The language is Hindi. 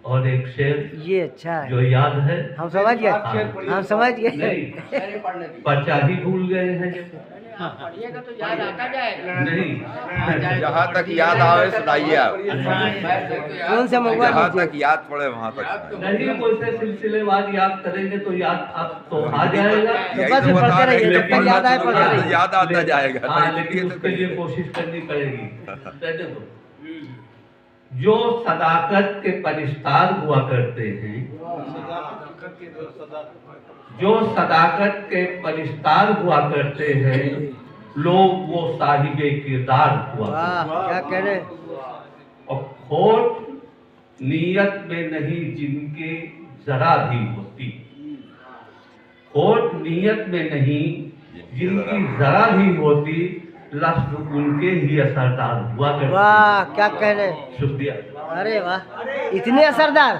और एक शेर ये अच्छा है, जो याद है, हम समझ गए, हम समझ गए। नहीं पर्चा ही भूल गए हैं जब। पढ़िएगा तो याद आता जाएगा। नहीं जहाँ तक याद आवे सुनाइए आप। कौन सा मोबाइल जहाँ लीजिए? तक याद पड़े वहाँ तक सुनाइए। नहीं, वैसे सिलसिलेवार याद करेंगे तो याद आप तो आ जाएगा। यही बस तो पढ़ते बता रहे रहिए, हैं, जब तक याद आए पढ़ना पढ़ते शुरू रहिए। करें तो याद आता जाएगा। हाँ, नहीं, लेकिन तो उसके लिए करिए। कोशिश करनी पड़ेगी। कहते हो जो सदाकत के परिस्तार हुआ करते हैं, जो सदाकत के परिस्तार हुआ करते हैं, लोग वो साहिबे किरदार हुआ वाह, क्या कह रहे? और खोट नीयत में नहीं जिनके जरा भी होती, खोट नीयत में नहीं जिनकी जरा भी होती, लफ्ज उनके ही असरदार हुआ करते। वाह, क्या कह रहे? शुक्रिया। अरे वाह, इतने असरदार।